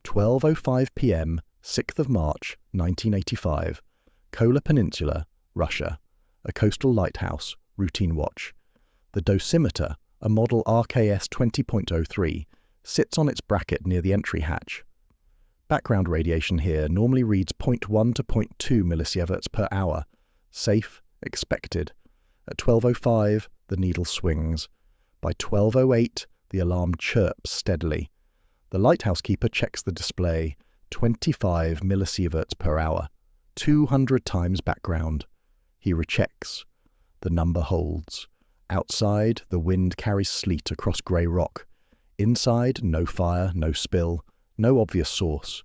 12:05 p.m., 6th of March, 1985, Kola Peninsula, Russia, a coastal lighthouse, routine watch. The dosimeter, a model RKS 20.03, sits on its bracket near the entry hatch. Background radiation here normally reads 0.1 to 0.2 millisieverts per hour. Safe, expected. At 12:05, the needle swings. By 12:08, the alarm chirps steadily. The lighthouse keeper checks the display, 25 millisieverts per hour, 200 times background. He rechecks. The number holds. Outside, the wind carries sleet across grey rock. Inside, no fire, no spill, no obvious source.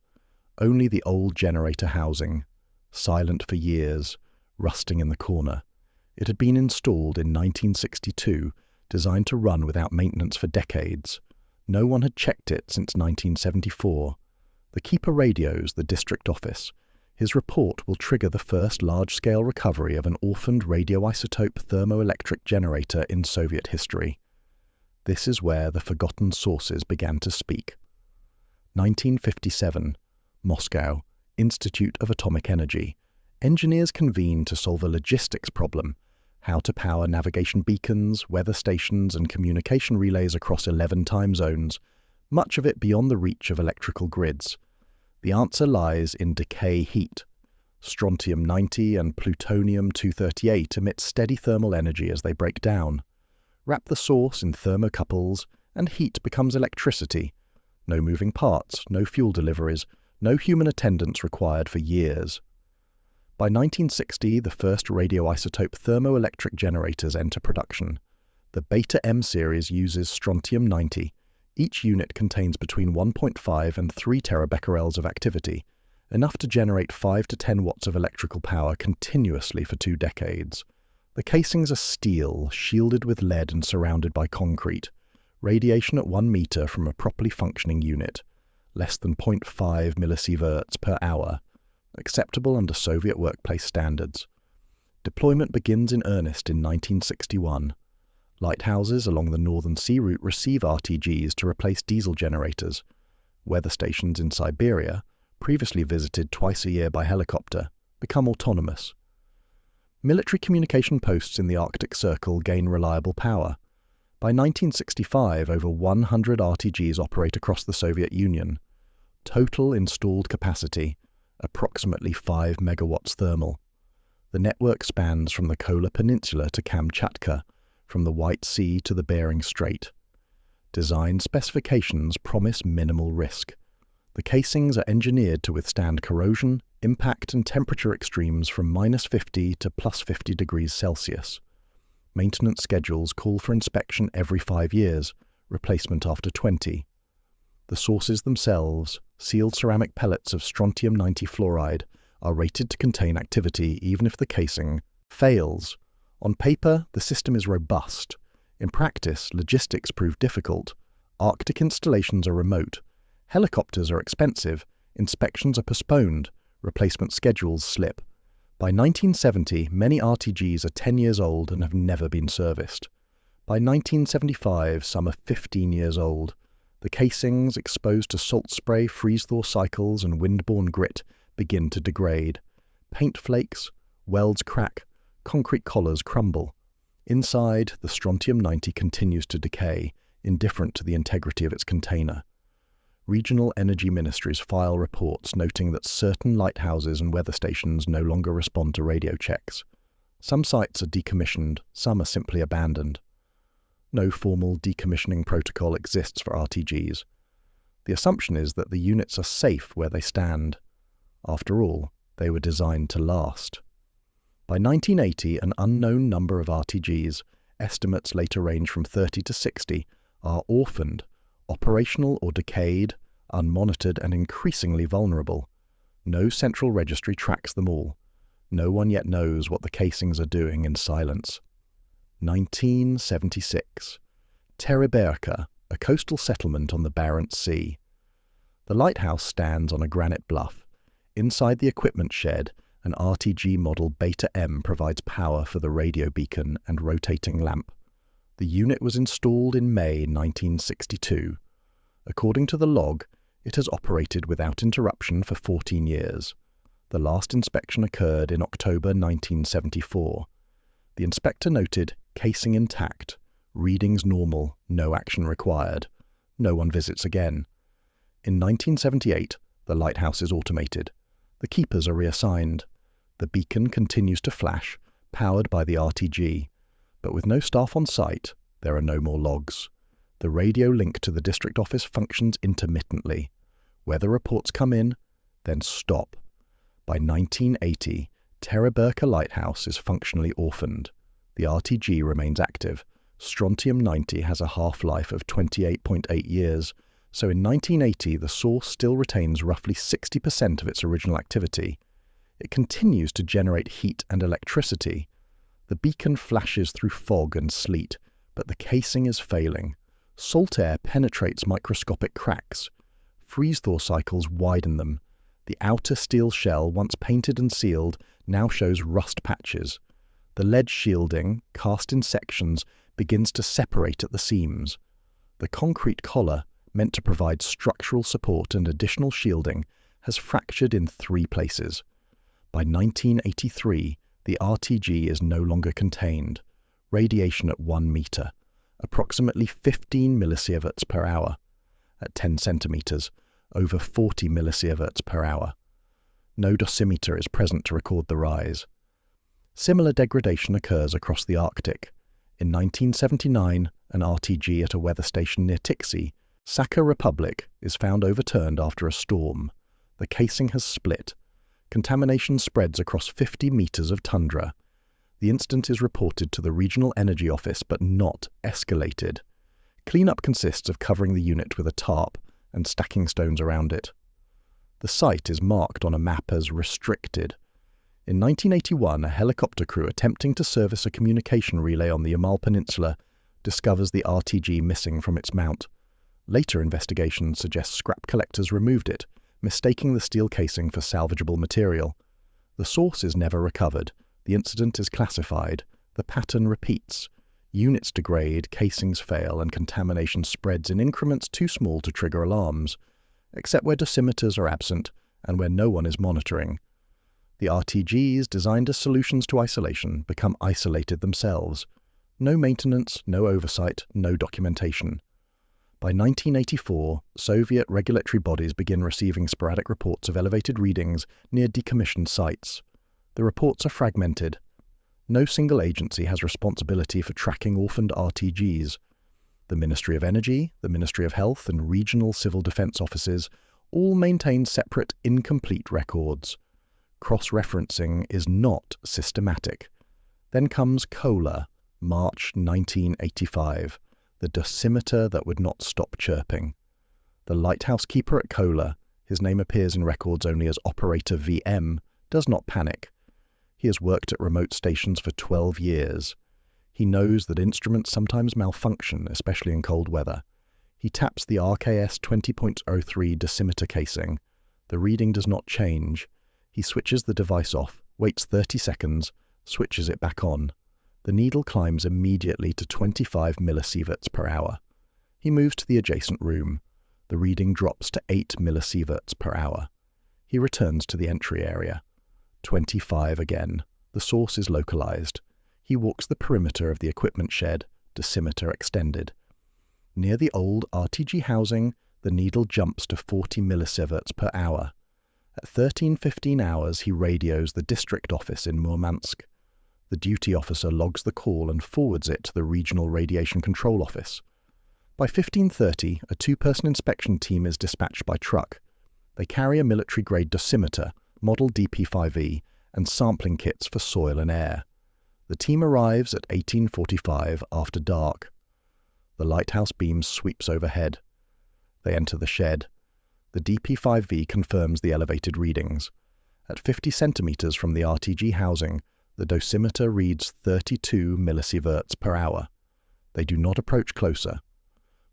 Only the old generator housing, silent for years, rusting in the corner. It had been installed in 1962, designed to run without maintenance for decades. No one had checked it since 1974. The keeper radios the district office. His report will trigger the first large-scale recovery of an orphaned radioisotope thermoelectric generator in Soviet history. This is where the forgotten sources began to speak. 1957, Moscow, Institute of Atomic Energy. Engineers convene to solve a logistics problem: how to power navigation beacons, weather stations, and communication relays across 11 time zones, much of it beyond the reach of electrical grids. The answer lies in decay heat. Strontium-90 and Plutonium-238 emit steady thermal energy as they break down. Wrap the source in thermocouples, and heat becomes electricity. No moving parts, no fuel deliveries, no human attendance required for years. By 1960, the first radioisotope thermoelectric generators enter production. The Beta M series uses Strontium-90. Each unit contains between 1.5 and 3 terabecquerels of activity, enough to generate 5 to 10 watts of electrical power continuously for 2 decades. The casings are steel, shielded with lead and surrounded by concrete. Radiation at 1 meter from a properly functioning unit. Less than 0.5 millisieverts per hour. Acceptable under Soviet workplace standards. Deployment begins in earnest in 1961. Lighthouses along the Northern Sea Route receive RTGs to replace diesel generators. Weather stations in Siberia, previously visited twice a year by helicopter, become autonomous. Military communication posts in the Arctic Circle gain reliable power. By 1965, over 100 RTGs operate across the Soviet Union. Total installed capacity, approximately 5 megawatts thermal. The network spans from the Kola Peninsula to Kamchatka, from the White Sea to the Bering Strait. Design specifications promise minimal risk. The casings are engineered to withstand corrosion, impact and temperature extremes from -50 to +50 degrees Celsius. Maintenance schedules call for inspection every 5 years, replacement after 20. The sources themselves, sealed ceramic pellets of strontium-90 fluoride, are rated to contain activity even if the casing fails. On paper, the system is robust. In practice, logistics prove difficult. Arctic installations are remote. Helicopters are expensive. Inspections are postponed. Replacement schedules slip. By 1970, many RTGs are 10 years old and have never been serviced. By 1975, some are 15 years old. The casings, exposed to salt spray, freeze-thaw cycles, and wind-borne grit, begin to degrade. Paint flakes, welds crack, concrete collars crumble. Inside, the Strontium-90 continues to decay, indifferent to the integrity of its container. Regional energy ministries file reports noting that certain lighthouses and weather stations no longer respond to radio checks. Some sites are decommissioned, some are simply abandoned. No formal decommissioning protocol exists for RTGs. The assumption is that the units are safe where they stand. After all, they were designed to last. By 1980, an unknown number of RTGs, estimates later range from 30 to 60, are orphaned, operational or decayed, unmonitored and increasingly vulnerable. No central registry tracks them all. No one yet knows what the casings are doing in silence. 1976. Tereberka, a coastal settlement on the Barents Sea. The lighthouse stands on a granite bluff. Inside the equipment shed, an RTG model Beta M provides power for the radio beacon and rotating lamp. The unit was installed in May 1962. According to the log, It has operated without interruption for 14 years. The last inspection occurred in October 1974. The inspector noted casing intact, readings normal, no action required. No one visits again. In 1978, the lighthouse is automated. The keepers are reassigned. The beacon continues to flash, powered by the RTG. But with no staff on site, there are no more logs. The radio link to the district office functions intermittently. Weather reports come in, then stop. By 1980, Terra Lighthouse is functionally orphaned. The RTG remains active. Strontium-90 has a half-life of 28.8 years, so in 1980 the source still retains roughly 60% of its original activity. It continues to generate heat and electricity. The beacon flashes through fog and sleet, but the casing is failing. Salt air penetrates microscopic cracks. Freeze-thaw cycles widen them. The outer steel shell, once painted and sealed, now shows rust patches. The lead shielding, cast in sections, begins to separate at the seams. The concrete collar, meant to provide structural support and additional shielding, has fractured in 3 places. By 1983, the RTG is no longer contained. Radiation at 1 meter, approximately 15 millisieverts per hour. At 10 centimeters, over 40 millisieverts per hour. No dosimeter is present to record the rise. Similar degradation occurs across the Arctic. In 1979, an RTG at a weather station near Tixi, Sakha Republic, is found overturned after a storm. The casing has split. Contamination spreads across 50 meters of tundra. The incident is reported to the Regional Energy Office but not escalated. Cleanup consists of covering the unit with a tarp and stacking stones around it. The site is marked on a map as restricted. In 1981, a helicopter crew attempting to service a communication relay on the Yamal Peninsula discovers the RTG missing from its mount. Later investigation suggests scrap collectors removed it, mistaking the steel casing for salvageable material. The source is never recovered. The incident is classified. The pattern repeats. Units degrade, casings fail, and contamination spreads in increments too small to trigger alarms, except where dosimeters are absent and where no one is monitoring. The RTGs, designed as solutions to isolation, become isolated themselves. No maintenance, no oversight, no documentation. By 1984, Soviet regulatory bodies begin receiving sporadic reports of elevated readings near decommissioned sites. The reports are fragmented. No single agency has responsibility for tracking orphaned RTGs. The Ministry of Energy, the Ministry of Health, and regional civil defense offices all maintain separate, incomplete records. Cross-referencing is not systematic. Then comes COLA, March 1985, the dosimeter that would not stop chirping. The lighthouse keeper at COLA, his name appears in records only as Operator VM, does not panic. He has worked at remote stations for 12 years. He knows that instruments sometimes malfunction, especially in cold weather. He taps the RKS 20.03 dosimeter casing. The reading does not change. He switches the device off, waits 30 seconds, switches it back on. The needle climbs immediately to 25 millisieverts per hour. He moves to the adjacent room. The reading drops to 8 millisieverts per hour. He returns to the entry area. 25 again. The source is localized. He walks the perimeter of the equipment shed, dosimeter extended. Near the old RTG housing, the needle jumps to 40 millisieverts per hour. At 13:15 hours, he radios the district office in Murmansk. The duty officer logs the call and forwards it to the Regional Radiation Control Office. By 15:30, a 2-person inspection team is dispatched by truck. They carry a military-grade dosimeter, model DP5E, and sampling kits for soil and air. The team arrives at 18:45 after dark. The lighthouse beam sweeps overhead. They enter the shed. The DP5V confirms the elevated readings. At 50 centimeters from the RTG housing, the dosimeter reads 32 millisieverts per hour. They do not approach closer.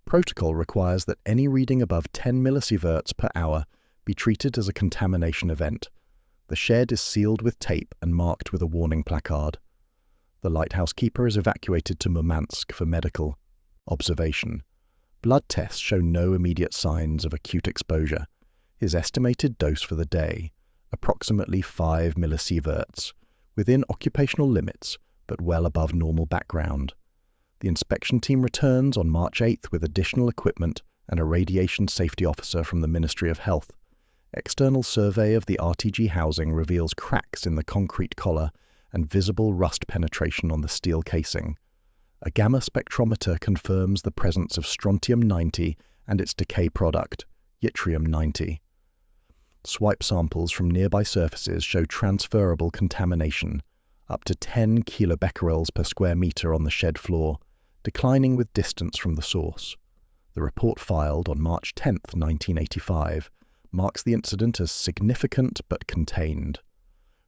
Protocol requires that any reading above 10 millisieverts per hour be treated as a contamination event. The shed is sealed with tape and marked with a warning placard. The lighthouse keeper is evacuated to Murmansk for medical observation. Blood tests show no immediate signs of acute exposure. His estimated dose for the day, approximately 5 millisieverts, within occupational limits, but well above normal background. The inspection team returns on March 8th with additional equipment and a radiation safety officer from the Ministry of Health. External survey of the RTG housing reveals cracks in the concrete collar and visible rust penetration on the steel casing. A gamma spectrometer confirms the presence of Strontium-90 and its decay product, Yttrium-90. Swipe samples from nearby surfaces show transferable contamination, up to 10 kilobecquerels per square meter on the shed floor, declining with distance from the source. The report filed on March 10, 1985, marks the incident as significant but contained.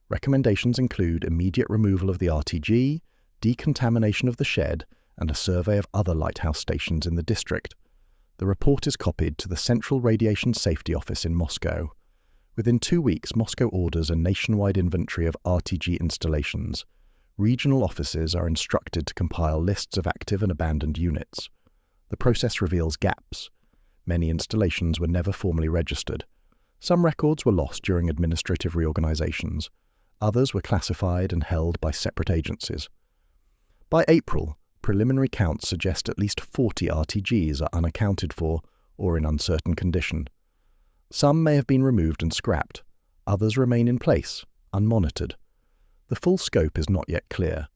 Recommendations include immediate removal of the RTG, decontamination of the shed, and a survey of other lighthouse stations in the district. The report is copied to the Central Radiation Safety Office in Moscow. Within 2 weeks, Moscow orders a nationwide inventory of RTG installations. Regional offices are instructed to compile lists of active and abandoned units. The process reveals gaps. Many installations were never formally registered. Some records were lost during administrative reorganizations. Others were classified and held by separate agencies. By April, preliminary counts suggest at least 40 RTGs are unaccounted for or in uncertain condition. Some may have been removed and scrapped. Others remain in place, unmonitored. The full scope is not yet clear,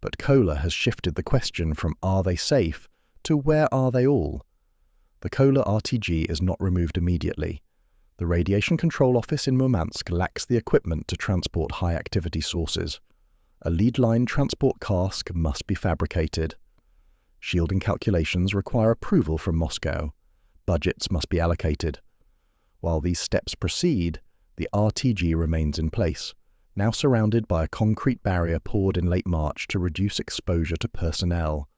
but Kola has shifted the question from "are they safe?" to "where are they all?" The Kola RTG is not removed immediately. The Radiation Control Office in Murmansk lacks the equipment to transport high-activity sources. A lead-line transport cask must be fabricated. Shielding calculations require approval from Moscow. Budgets must be allocated. While these steps proceed, the RTG remains in place, now surrounded by a concrete barrier poured in late March to reduce exposure to personnel.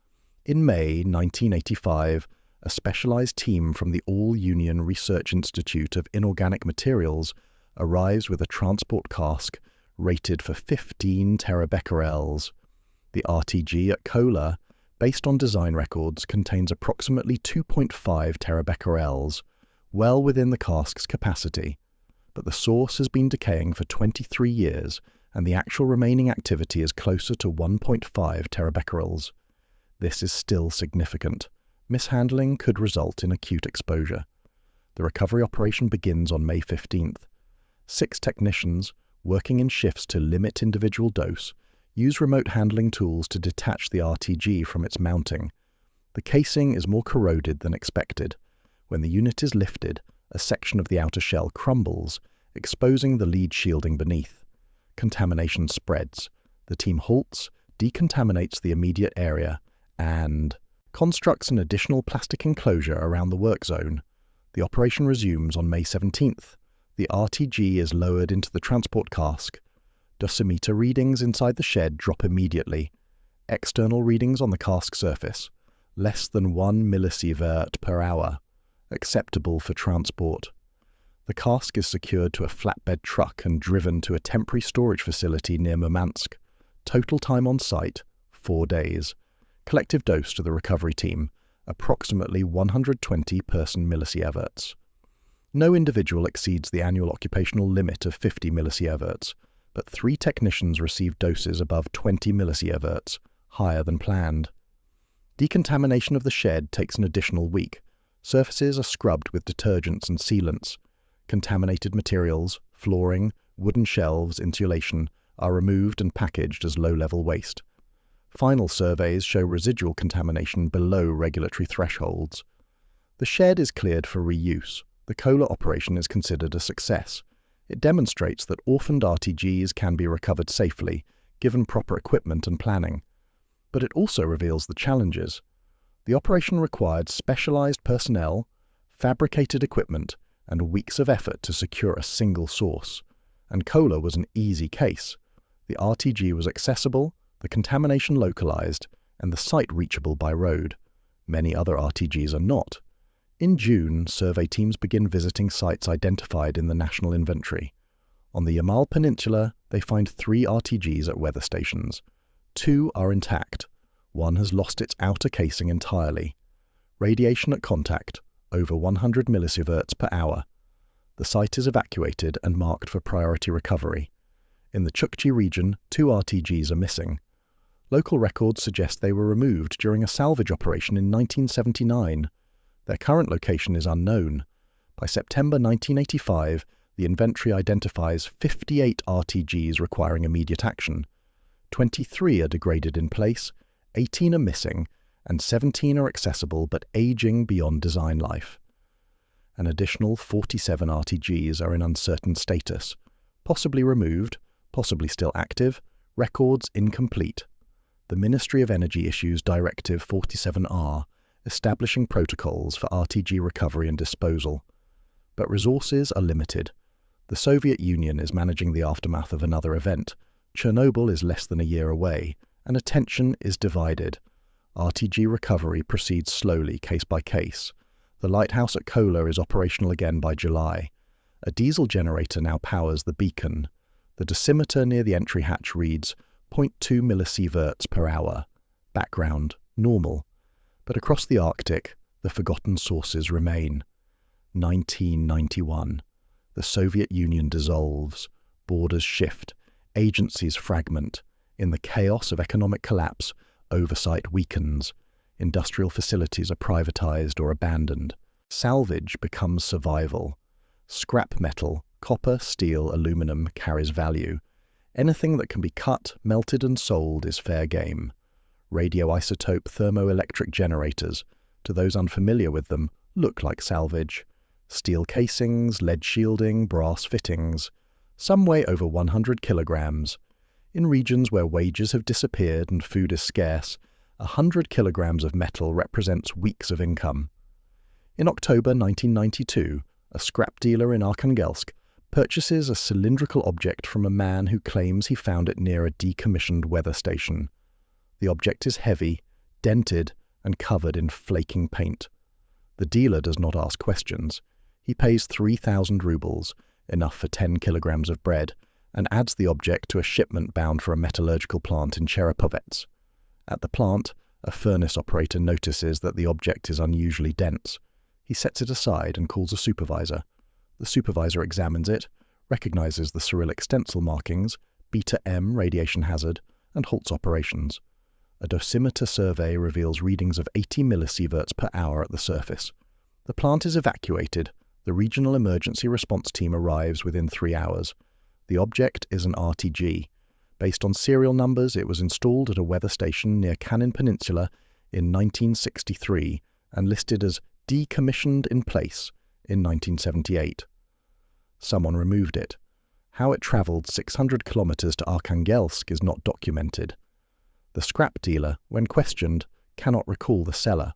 In May 1985, a specialized team from the All-Union Research Institute of Inorganic Materials arrives with a transport cask rated for 15 terabecquerels. The RTG at Kola, based on design records, contains approximately 2.5 terabecquerels, well within the cask's capacity. But the source has been decaying for 23 years, and the actual remaining activity is closer to 1.5 terabecquerels. This is still significant. Mishandling could result in acute exposure. The recovery operation begins on May 15th. 6 technicians, working in shifts to limit individual dose, use remote handling tools to detach the RTG from its mounting. The casing is more corroded than expected. When the unit is lifted, a section of the outer shell crumbles, exposing the lead shielding beneath. Contamination spreads. The team halts, decontaminates the immediate area, and constructs an additional plastic enclosure around the work zone. The operation resumes on May 17th. The RTG is lowered into the transport cask. Dosimeter readings inside the shed drop immediately. External readings on the cask surface, less than 1 millisievert per hour, acceptable for transport. The cask is secured to a flatbed truck and driven to a temporary storage facility near Murmansk. Total time on site, 4 days. Collective dose to the recovery team, approximately 120 person millisieverts. No individual exceeds the annual occupational limit of 50 millisieverts, but 3 technicians received doses above 20 millisieverts, higher than planned. Decontamination of the shed takes an additional week. Surfaces are scrubbed with detergents and sealants. Contaminated materials, flooring, wooden shelves, insulation, are removed and packaged as low-level waste. Final surveys show residual contamination below regulatory thresholds. The shed is cleared for reuse. The Kola operation is considered a success. It demonstrates that orphaned RTGs can be recovered safely, given proper equipment and planning. But it also reveals the challenges. The operation required specialized personnel, fabricated equipment, and weeks of effort to secure a single source. And Kola was an easy case. The RTG was accessible, the contamination localized, and the site reachable by road. Many other RTGs are not. In June, survey teams begin visiting sites identified in the national inventory. On the Yamal Peninsula, they find 3 RTGs at weather stations. 2 are intact. One has lost its outer casing entirely. Radiation at contact, over 100 millisieverts per hour. The site is evacuated and marked for priority recovery. In the Chukchi region, 2 RTGs are missing. Local records suggest they were removed during a salvage operation in 1979. Their current location is unknown. By September 1985, the inventory identifies 58 RTGs requiring immediate action. 23 are degraded in place, 18 are missing, and 17 are accessible but aging beyond design life. An additional 47 RTGs are in uncertain status, possibly removed, possibly still active, records incomplete. The Ministry of Energy issues Directive 47R, establishing protocols for RTG recovery and disposal. But resources are limited. The Soviet Union is managing the aftermath of another event. Chernobyl is less than a year away, and attention is divided. RTG recovery proceeds slowly, case by case. The lighthouse at Kola is operational again by July. A diesel generator now powers the beacon. The dosimeter near the entry hatch reads 0.2 millisieverts per hour. Background, normal. But across the Arctic, the forgotten sources remain. 1991. The Soviet Union dissolves. Borders shift. Agencies fragment. In the chaos of economic collapse, oversight weakens. Industrial facilities are privatized or abandoned. Salvage becomes survival. Scrap metal, copper, steel, aluminum carries value. Anything that can be cut, melted and sold is fair game. Radioisotope thermoelectric generators, to those unfamiliar with them, look like salvage. Steel casings, lead shielding, brass fittings. Some weigh over 100 kilograms. In regions where wages have disappeared and food is scarce, 100 kilograms of metal represents weeks of income. In October 1992, a scrap dealer in Arkhangelsk purchases a cylindrical object from a man who claims he found it near a decommissioned weather station. The object is heavy, dented, and covered in flaking paint. The dealer does not ask questions. He pays 3,000 rubles, enough for 10 kilograms of bread, and adds the object to a shipment bound for a metallurgical plant in Cherepovets. At the plant, a furnace operator notices that the object is unusually dense. He sets it aside and calls a supervisor. The supervisor examines it, recognizes the Cyrillic stencil markings, beta M radiation hazard, and halts operations. A dosimeter survey reveals readings of 80 millisieverts per hour at the surface. The plant is evacuated. The regional emergency response team arrives within 3 hours. The object is an RTG. Based on serial numbers, it was installed at a weather station near Kanin Peninsula in 1963 and listed as decommissioned in place in 1978. Someone removed it. How it travelled 600 kilometers to Arkhangelsk is not documented. The scrap dealer, when questioned, cannot recall the seller.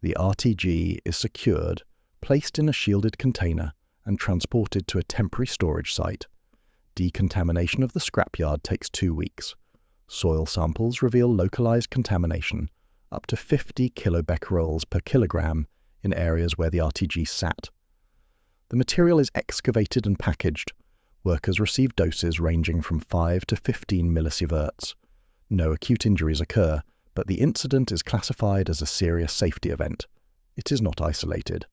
The RTG is secured, placed in a shielded container, and transported to a temporary storage site. Decontamination of the scrapyard takes 2 weeks. Soil samples reveal localized contamination, up to 50 kilobecquerels per kilogram in areas where the RTG sat. The material is excavated and packaged. Workers receive doses ranging from 5 to 15 millisieverts. No acute injuries occur, but the incident is classified as a serious safety event. It is not isolated.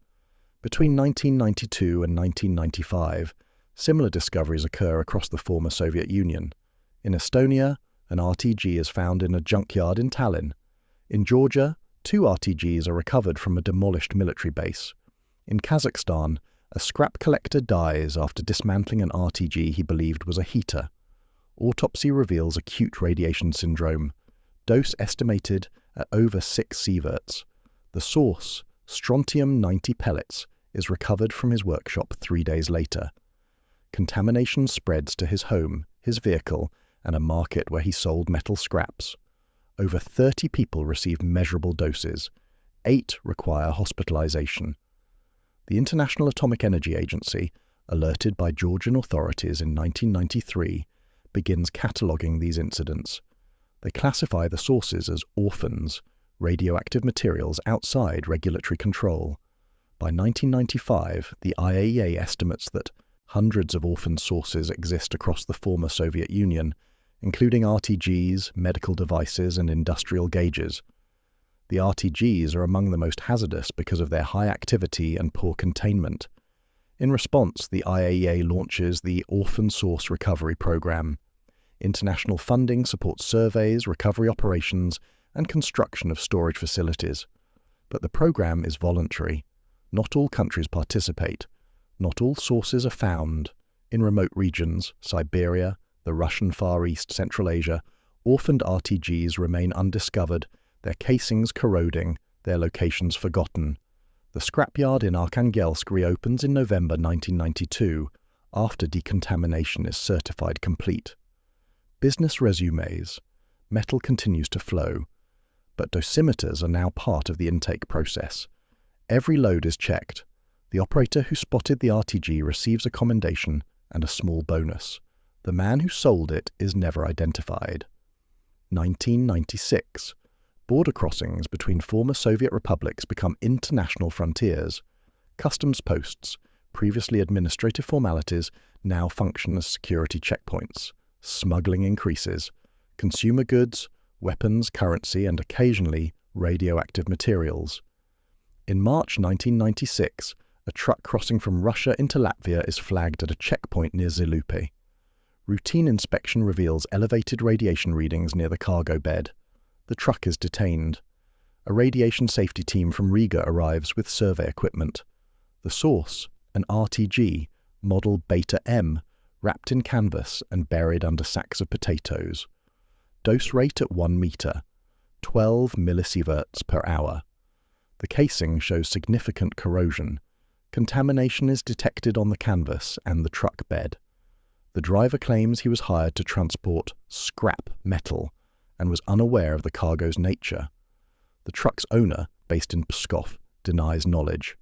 Between 1992 and 1995, similar discoveries occur across the former Soviet Union. In Estonia, an RTG is found in a junkyard in Tallinn. In Georgia, 2 RTGs are recovered from a demolished military base. In Kazakhstan, a scrap collector dies after dismantling an RTG he believed was a heater. Autopsy reveals acute radiation syndrome. Dose estimated at over 6 sieverts. The source, Strontium-90 pellets, is recovered from his workshop 3 days later. Contamination spreads to his home, his vehicle, and a market where he sold metal scraps. Over 30 people receive measurable doses. 8 require hospitalization. The International Atomic Energy Agency, alerted by Georgian authorities in 1993, begins cataloguing these incidents. They classify the sources as orphans, radioactive materials outside regulatory control. By 1995, the IAEA estimates that hundreds of orphan sources exist across the former Soviet Union, including RTGs, medical devices, and industrial gauges. The RTGs are among the most hazardous because of their high activity and poor containment. In response, the IAEA launches the Orphan Source Recovery Program. International funding supports surveys, recovery operations, and construction of storage facilities. But the program is voluntary. Not all countries participate. Not all sources are found. In remote regions, Siberia, the Russian Far East, Central Asia, orphaned RTGs remain undiscovered, their casings corroding, their locations forgotten. The scrapyard in Arkhangelsk reopens in November 1992, after decontamination is certified complete. Business resumes. Metal continues to flow, but dosimeters are now part of the intake process. Every load is checked. The operator who spotted the RTG receives a commendation and a small bonus. The man who sold it is never identified. 1996. Border crossings between former Soviet republics become international frontiers. Customs posts, previously administrative formalities, now function as security checkpoints. Smuggling increases. Consumer goods, weapons, currency, and occasionally radioactive materials. In March 1996, a truck crossing from Russia into Latvia is flagged at a checkpoint near Zilupe. Routine inspection reveals elevated radiation readings near the cargo bed. The truck is detained. A radiation safety team from Riga arrives with survey equipment. The source, an RTG, model Beta M, wrapped in canvas and buried under sacks of potatoes. Dose rate at 1 meter, 12 millisieverts per hour. The casing shows significant corrosion. Contamination is detected on the canvas and the truck bed. The driver claims he was hired to transport scrap metal and was unaware of the cargo's nature. The truck's owner, based in Pskov, denies knowledge.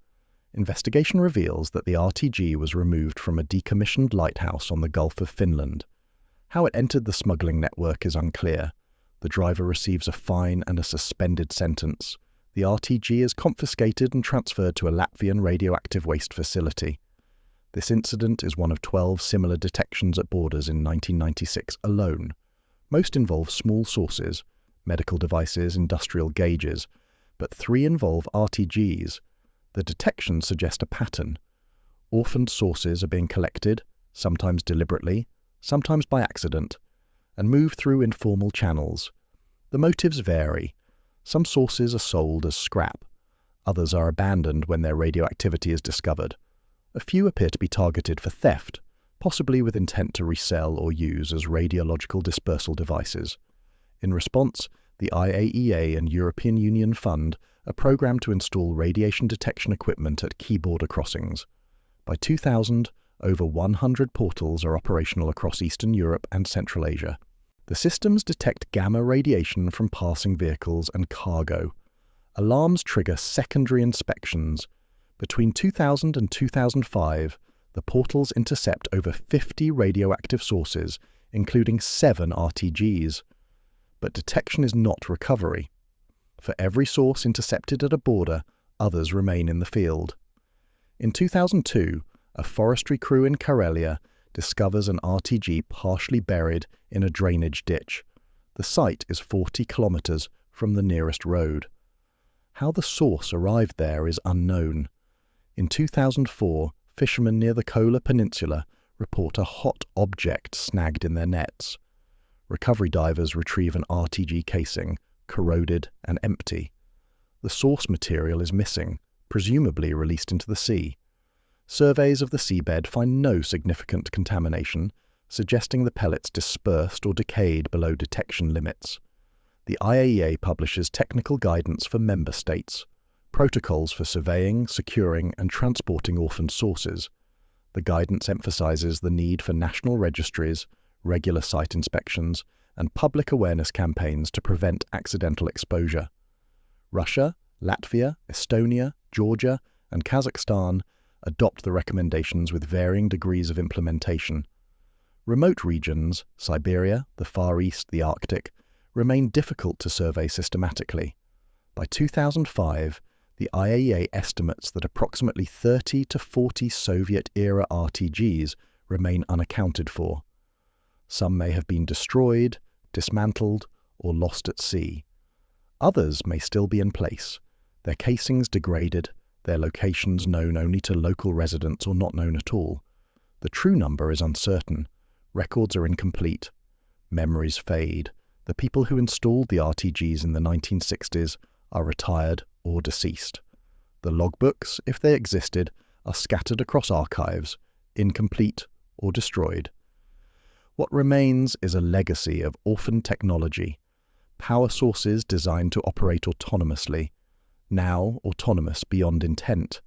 Investigation reveals that the RTG was removed from a decommissioned lighthouse on the Gulf of Finland. How it entered the smuggling network is unclear. The driver receives a fine and a suspended sentence. The RTG is confiscated and transferred to a Latvian radioactive waste facility. This incident is one of 12 similar detections at borders in 1996 alone. Most involve small sources, medical devices, industrial gauges, but 3 involve RTGs. The detections suggest a pattern. Orphaned sources are being collected, sometimes deliberately, sometimes by accident, and move through informal channels. The motives vary. Some sources are sold as scrap. Others are abandoned when their radioactivity is discovered. A few appear to be targeted for theft, possibly with intent to resell or use as radiological dispersal devices. In response, the IAEA and European Union fund a program to install radiation detection equipment at key border crossings. By 2000, over 100 portals are operational across Eastern Europe and Central Asia. The systems detect gamma radiation from passing vehicles and cargo. Alarms trigger secondary inspections. Between 2000 and 2005, the portals intercept over 50 radioactive sources, including 7 RTGs. But detection is not recovery. For every source intercepted at a border, others remain in the field. In 2002, a forestry crew in Karelia discovers an RTG partially buried in a drainage ditch. The site is 40 kilometers from the nearest road. How the source arrived there is unknown. In 2004, fishermen near the Kola Peninsula report a hot object snagged in their nets. Recovery divers retrieve an RTG casing, corroded and empty. The source material is missing, presumably released into the sea. Surveys of the seabed find no significant contamination, suggesting the pellets dispersed or decayed below detection limits. The IAEA publishes technical guidance for member states, protocols for surveying, securing, and transporting orphaned sources. The guidance emphasizes the need for national registries, regular site inspections, and public awareness campaigns to prevent accidental exposure. Russia, Latvia, Estonia, Georgia, and Kazakhstan adopt the recommendations with varying degrees of implementation. Remote regions, Siberia, the Far East, the Arctic, remain difficult to survey systematically. By 2005, the IAEA estimates that approximately 30 to 40 Soviet-era RTGs remain unaccounted for. Some may have been destroyed, dismantled, or lost at sea. Others may still be in place, their casings degraded, their locations known only to local residents or not known at all. The true number is uncertain. Records are incomplete. Memories fade. The people who installed the RTGs in the 1960s are retired or deceased. The logbooks, if they existed, are scattered across archives, incomplete or destroyed. What remains is a legacy of orphaned technology, power sources designed to operate autonomously, now autonomous beyond intent.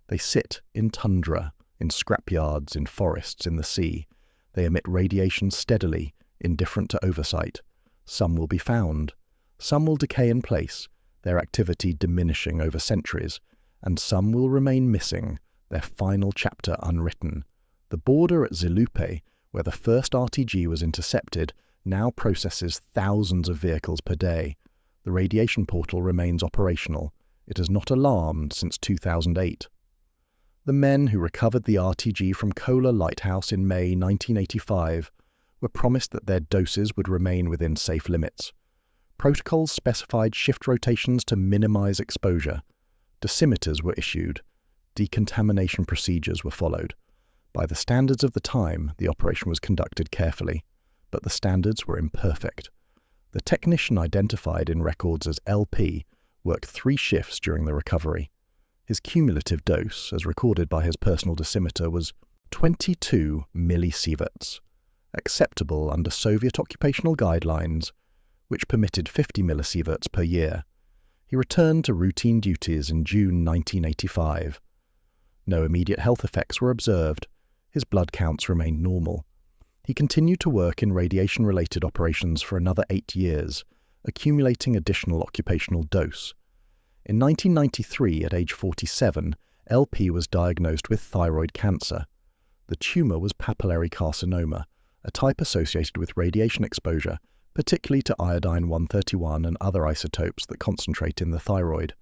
They sit in tundra, in scrapyards, in forests, in the sea. They emit radiation steadily, indifferent to oversight. Some will be found. Some will decay in place, their activity diminishing over centuries, and some will remain missing, their final chapter unwritten. The border at Zilupe, where the first RTG was intercepted, now processes thousands of vehicles per day. The radiation portal remains operational. It has not alarmed since 2008. The men who recovered the RTG from Kola Lighthouse in May 1985 were promised that their doses would remain within safe limits. Protocols specified shift rotations to minimize exposure. Dosimeters were issued. Decontamination procedures were followed. By the standards of the time, the operation was conducted carefully, but the standards were imperfect. The technician identified in records as LP worked 3 shifts during the recovery. His cumulative dose, as recorded by his personal dosimeter, was 22 millisieverts, acceptable under Soviet occupational guidelines, which permitted 50 millisieverts per year. He returned to routine duties in June 1985. No immediate health effects were observed. His blood counts remained normal. He continued to work in radiation-related operations for another 8 years, accumulating additional occupational dose. In 1993, at age 47, LP was diagnosed with thyroid cancer. The tumour was papillary carcinoma, a type associated with radiation exposure, particularly to iodine-131 and other isotopes that concentrate in the thyroid.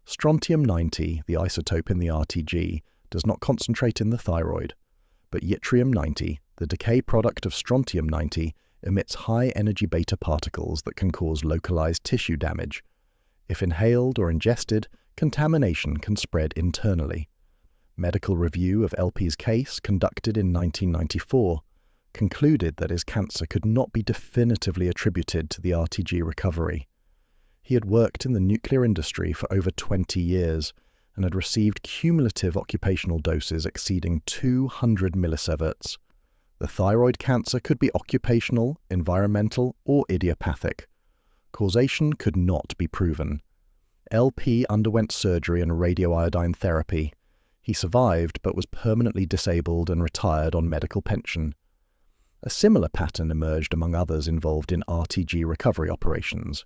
Strontium-90, the isotope in the RTG, does not concentrate in the thyroid, but yttrium-90, the decay product of strontium-90, emits high-energy beta particles that can cause localized tissue damage. If inhaled or ingested, contamination can spread internally. Medical review of LP's case, conducted in 1994, concluded that his cancer could not be definitively attributed to the RTG recovery. He had worked in the nuclear industry for over 20 years and had received cumulative occupational doses exceeding 200 millisieverts. The thyroid cancer could be occupational, environmental, or idiopathic. Causation could not be proven. LP underwent surgery and radioiodine therapy. He survived but was permanently disabled and retired on medical pension. A similar pattern emerged among others involved in RTG recovery operations.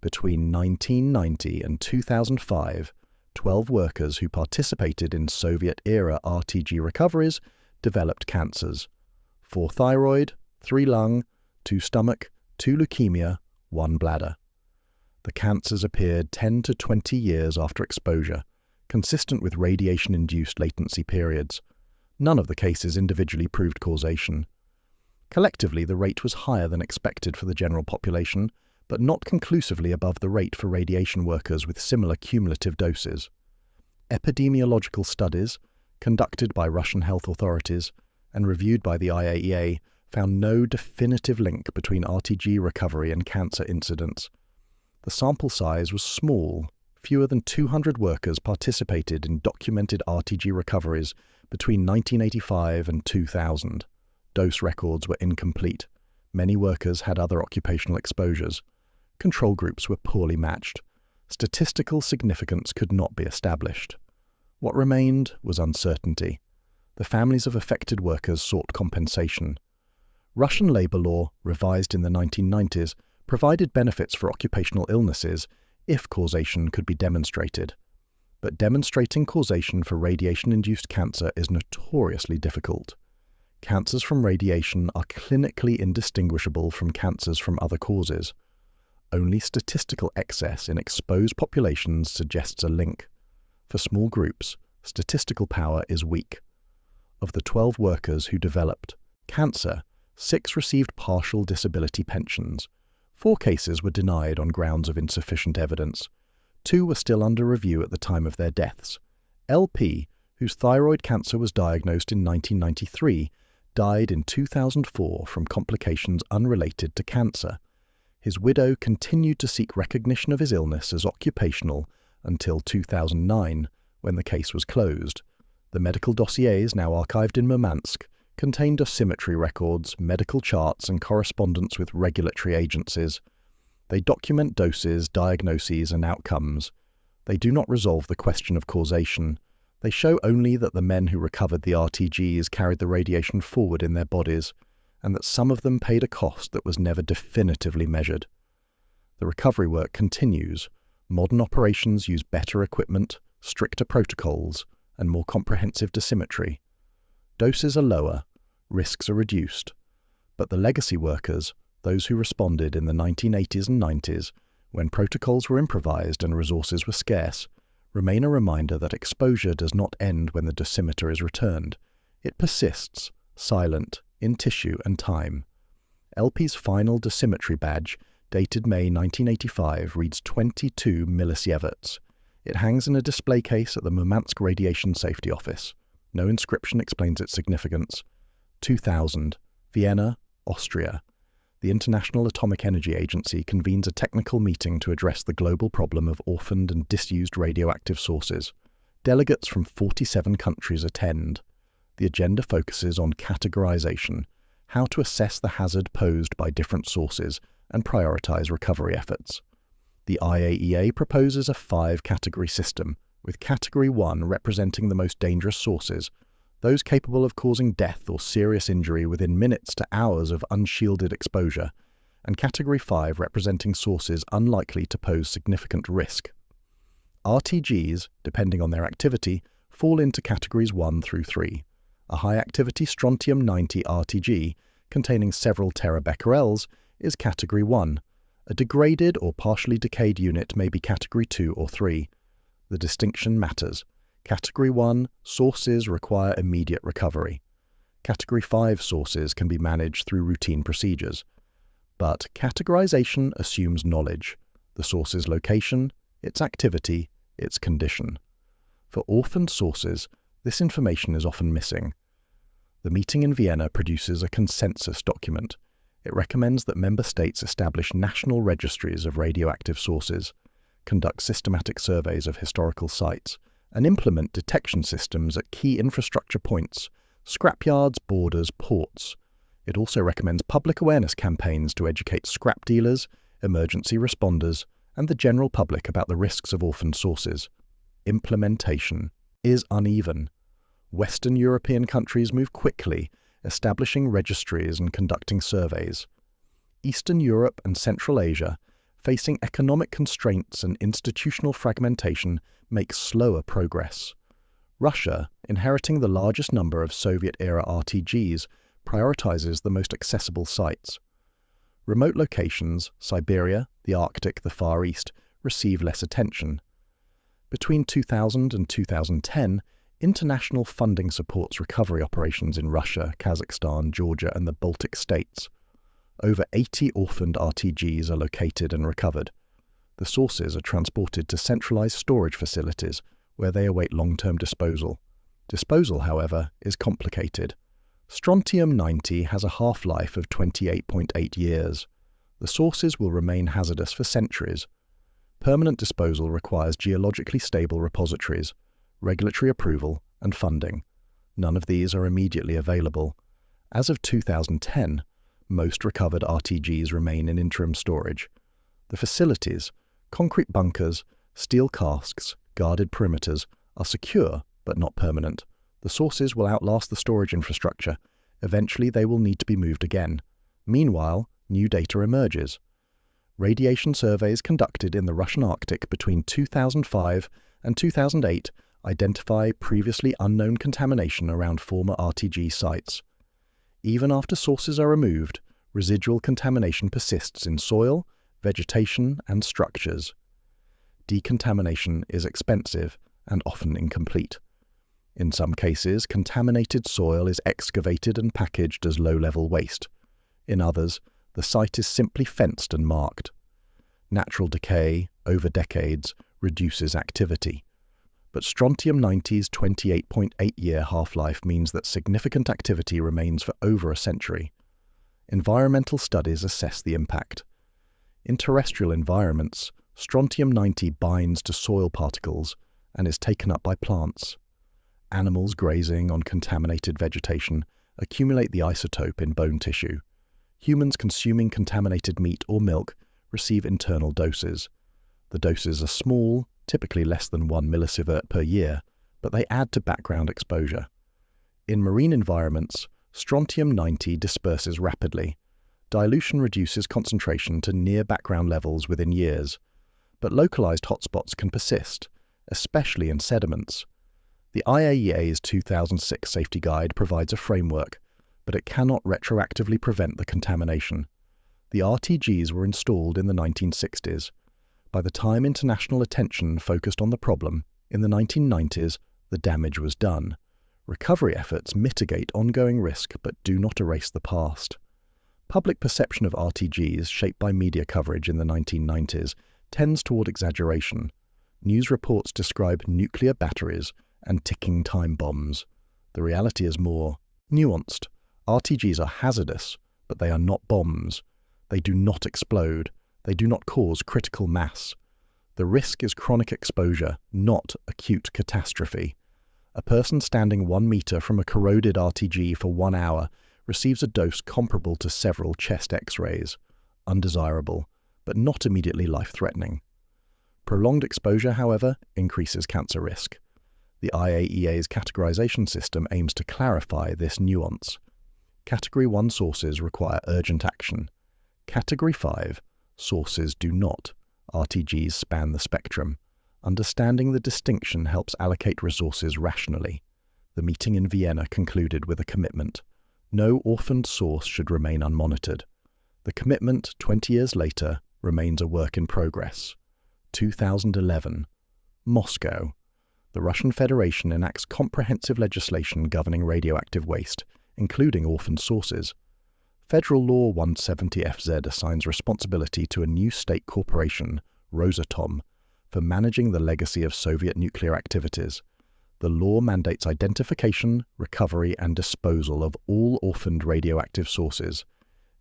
Between 1990 and 2005, 12 workers who participated in Soviet-era RTG recoveries developed cancers. 4 thyroid, 3 lung, 2 stomach, 2 leukemia, 1 bladder. The cancers appeared 10 to 20 years after exposure, consistent with radiation-induced latency periods. None of the cases individually proved causation. Collectively, the rate was higher than expected for the general population, but not conclusively above the rate for radiation workers with similar cumulative doses. Epidemiological studies, conducted by Russian health authorities and reviewed by the IAEA, found no definitive link between RTG recovery and cancer incidents. The sample size was small. Fewer than 200 workers participated in documented RTG recoveries between 1985 and 2000. Dose records were incomplete. Many workers had other occupational exposures. Control groups were poorly matched. Statistical significance could not be established. What remained was uncertainty. The families of affected workers sought compensation. Russian labor law, revised in the 1990s, provided benefits for occupational illnesses if causation could be demonstrated. But demonstrating causation for radiation-induced cancer is notoriously difficult. Cancers from radiation are clinically indistinguishable from cancers from other causes. Only statistical excess in exposed populations suggests a link. For small groups, statistical power is weak. Of the 12 workers who developed cancer, 6 received partial disability pensions. 4 cases were denied on grounds of insufficient evidence. 2 were still under review at the time of their deaths. LP, whose thyroid cancer was diagnosed in 1993, died in 2004 from complications unrelated to cancer. His widow continued to seek recognition of his illness as occupational until 2009, when the case was closed. The medical dossiers, now archived in Murmansk, contained dosimetry records, medical charts, and correspondence with regulatory agencies. They document doses, diagnoses, and outcomes. They do not resolve the question of causation. They show only that the men who recovered the RTGs carried the radiation forward in their bodies, and that some of them paid a cost that was never definitively measured. The recovery work continues. Modern operations use better equipment, stricter protocols, and more comprehensive dosimetry. Doses are lower, risks are reduced, but the legacy workers, those who responded in the 1980s and 90s, when protocols were improvised and resources were scarce, remain a reminder that exposure does not end when the dosimeter is returned. It persists, silent, in tissue and time. LP's final dosimetry badge, dated May 1985, reads 22 millisieverts. It hangs in a display case at the Murmansk Radiation Safety Office. No inscription explains its significance. 2000, Vienna, Austria. The International Atomic Energy Agency convenes a technical meeting to address the global problem of orphaned and disused radioactive sources. Delegates from 47 countries attend. The agenda focuses on categorization, how to assess the hazard posed by different sources, and prioritize recovery efforts. The IAEA proposes a 5-category system, with Category 1 representing the most dangerous sources, those capable of causing death or serious injury within minutes to hours of unshielded exposure, and Category 5 representing sources unlikely to pose significant risk. RTGs, depending on their activity, fall into Categories 1 through 3. A high-activity Strontium-90 RTG, containing several terabecquerels, is Category 1. A degraded or partially decayed unit may be Category 2 or 3. The distinction matters. Category 1 sources require immediate recovery. Category 5 sources can be managed through routine procedures. But categorization assumes knowledge, the source's location, its activity, its condition. For orphaned sources, this information is often missing. The meeting in Vienna produces a consensus document. It recommends that member states establish national registries of radioactive sources, conduct systematic surveys of historical sites, and implement detection systems at key infrastructure points, scrapyards, borders, ports. It also recommends public awareness campaigns to educate scrap dealers, emergency responders, and the general public about the risks of orphaned sources. Implementation is uneven. Western European countries move quickly, establishing registries and conducting surveys. Eastern Europe and Central Asia, facing economic constraints and institutional fragmentation, make slower progress. Russia, inheriting the largest number of Soviet-era RTGs, prioritizes the most accessible sites. Remote locations, Siberia, the Arctic, the Far East, receive less attention. Between 2000 and 2010, international funding supports recovery operations in Russia, Kazakhstan, Georgia, and the Baltic states. Over 80 orphaned RTGs are located and recovered. The sources are transported to centralized storage facilities where they await long-term disposal. Disposal, however, is complicated. Strontium-90 has a half-life of 28.8 years. The sources will remain hazardous for centuries. Permanent disposal requires geologically stable repositories, regulatory approval, and funding. None of these are immediately available. As of 2010, most recovered RTGs remain in interim storage. The facilities, concrete bunkers, steel casks, guarded perimeters, are secure but not permanent. The sources will outlast the storage infrastructure. Eventually they will need to be moved again. Meanwhile, new data emerges. Radiation surveys conducted in the Russian Arctic between 2005 and 2008 identify previously unknown contamination around former RTG sites. Even after sources are removed, residual contamination persists in soil, vegetation, and structures. Decontamination is expensive and often incomplete. In some cases, contaminated soil is excavated and packaged as low-level waste. In others, The site is simply fenced and marked. Natural decay, over decades, reduces activity. But Strontium-90's 28.8-year half-life means that significant activity remains for over a century. Environmental studies assess the impact. In terrestrial environments, Strontium-90 binds to soil particles and is taken up by plants. Animals grazing on contaminated vegetation accumulate the isotope in bone tissue. Humans consuming contaminated meat or milk receive internal doses. The doses are small, typically less than 1 millisievert per year, but they add to background exposure. In marine environments, Strontium-90 disperses rapidly. Dilution reduces concentration to near background levels within years, but localized hotspots can persist, especially in sediments. The IAEA's 2006 Safety Guide provides a framework, but it cannot retroactively prevent the contamination. The RTGs were installed in the 1960s. By the time international attention focused on the problem, in the 1990s, the damage was done. Recovery efforts mitigate ongoing risk but do not erase the past. Public perception of RTGs, shaped by media coverage in the 1990s, tends toward exaggeration. News reports describe nuclear batteries and ticking time bombs. The reality is more nuanced. RTGs are hazardous, but they are not bombs. They do not explode. They do not cause critical mass. The risk is chronic exposure, not acute catastrophe. A person standing 1 meter from a corroded RTG for 1 hour receives a dose comparable to several chest X-rays. Undesirable, but not immediately life-threatening. Prolonged exposure, however, increases cancer risk. The IAEA's categorization system aims to clarify this nuance. Category 1 sources require urgent action. Category 5 sources do not. RTGs span the spectrum. Understanding the distinction helps allocate resources rationally. The meeting in Vienna concluded with a commitment. No orphaned source should remain unmonitored. The commitment, 20 years later, remains a work in progress. 2011. Moscow. The Russian Federation enacts comprehensive legislation governing radioactive waste, including orphaned sources. Federal Law 170FZ assigns responsibility to a new state corporation, Rosatom, for managing the legacy of Soviet nuclear activities. The law mandates identification, recovery, and disposal of all orphaned radioactive sources.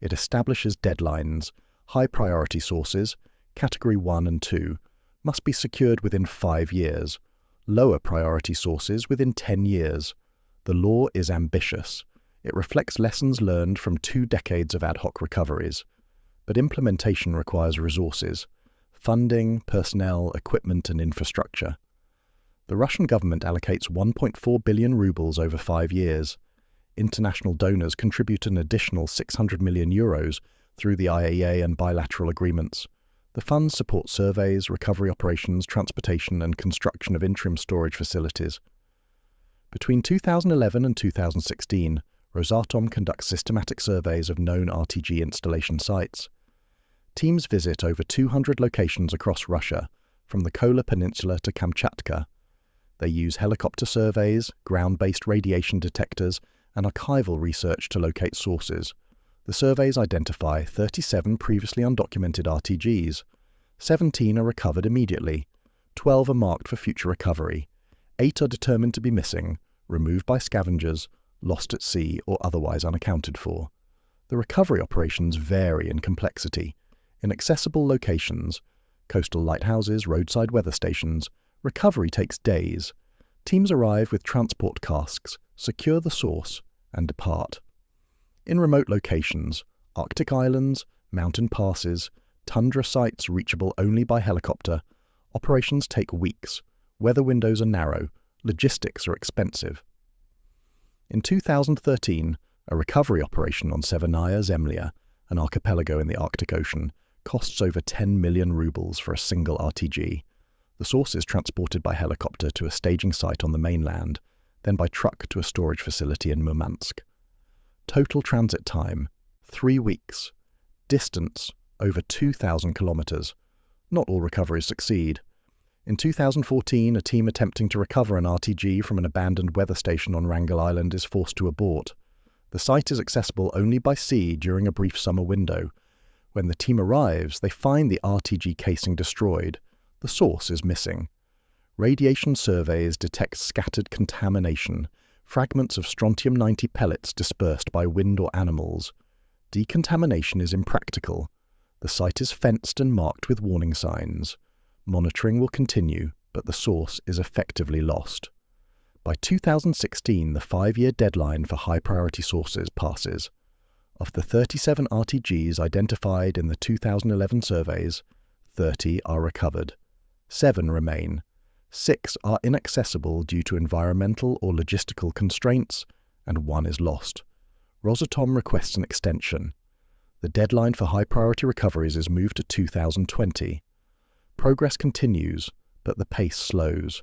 It establishes deadlines. High-priority sources, Category 1 and 2, must be secured within 5 years. Lower priority sources within 10 years. The law is ambitious. It reflects lessons learned from 2 decades of ad hoc recoveries. But implementation requires resources: funding, personnel, equipment, and infrastructure. The Russian government allocates 1.4 billion rubles over 5 years. International donors contribute an additional 600 million euros through the IAEA and bilateral agreements. The funds support surveys, recovery operations, transportation, and construction of interim storage facilities. Between 2011 and 2016, Rosatom conducts systematic surveys of known RTG installation sites. Teams visit over 200 locations across Russia, from the Kola Peninsula to Kamchatka. They use helicopter surveys, ground-based radiation detectors, and archival research to locate sources. The surveys identify 37 previously undocumented RTGs. 17 are recovered immediately. 12 are marked for future recovery. 8 are determined to be missing, removed by scavengers, lost at sea, or otherwise unaccounted for. The recovery operations vary in complexity. In accessible locations, coastal lighthouses, roadside weather stations, recovery takes days. Teams arrive with transport casks, secure the source, and depart. In remote locations, Arctic islands, mountain passes, tundra sites reachable only by helicopter, operations take weeks, weather windows are narrow, logistics are expensive. In 2013, a recovery operation on Severnaya Zemlya, an archipelago in the Arctic Ocean, costs over 10 million rubles for a single RTG. The source is transported by helicopter to a staging site on the mainland, then by truck to a storage facility in Murmansk. Total transit time, 3 weeks. Distance, over 2,000 kilometers. Not all recoveries succeed. In 2014, a team attempting to recover an RTG from an abandoned weather station on Wrangel Island is forced to abort. The site is accessible only by sea during a brief summer window. When the team arrives, they find the RTG casing destroyed. The source is missing. Radiation surveys detect scattered contamination, fragments of strontium-90 pellets dispersed by wind or animals. Decontamination is impractical. The site is fenced and marked with warning signs. Monitoring will continue, but the source is effectively lost. By 2016, the 5-year deadline for high-priority sources passes. Of the 37 RTGs identified in the 2011 surveys, 30 are recovered. 7 remain. 6 are inaccessible due to environmental or logistical constraints, and 1 is lost. Rosatom requests an extension. The deadline for high-priority recoveries is moved to 2020. Progress continues, but the pace slows.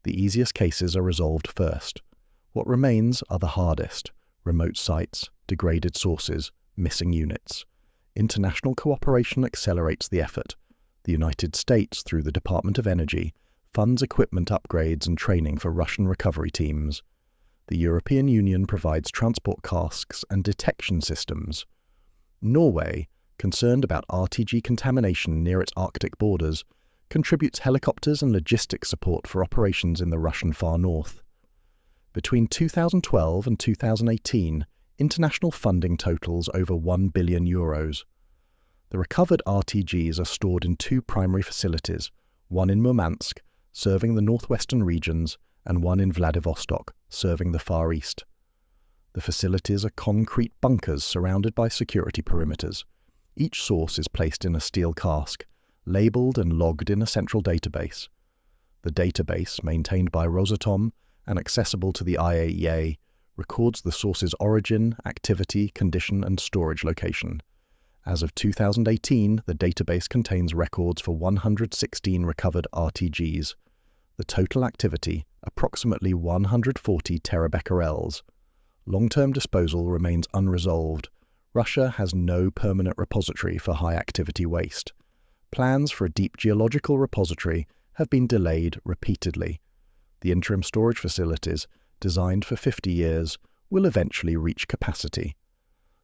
The easiest cases are resolved first. What remains are the hardest: remote sites, degraded sources, missing units. International cooperation accelerates the effort. The United States, through the Department of Energy, funds equipment upgrades and training for Russian recovery teams. The European Union provides transport casks and detection systems. Norway, concerned about RTG contamination near its Arctic borders, contributes helicopters and logistics support for operations in the Russian far north. Between 2012 and 2018, international funding totals over €1 billion. The recovered RTGs are stored in 2 primary facilities, one in Murmansk, serving the northwestern regions, and one in Vladivostok, serving the Far East. The facilities are concrete bunkers surrounded by security perimeters. Each source is placed in a steel cask, labelled and logged in a central database. The database, maintained by Rosatom and accessible to the IAEA, records the source's origin, activity, condition, and storage location. As of 2018, the database contains records for 116 recovered RTGs. The total activity, approximately 140 terabecquerels. Long-term disposal remains unresolved. Russia has no permanent repository for high-activity waste. Plans for a deep geological repository have been delayed repeatedly. The interim storage facilities, designed for 50 years, will eventually reach capacity.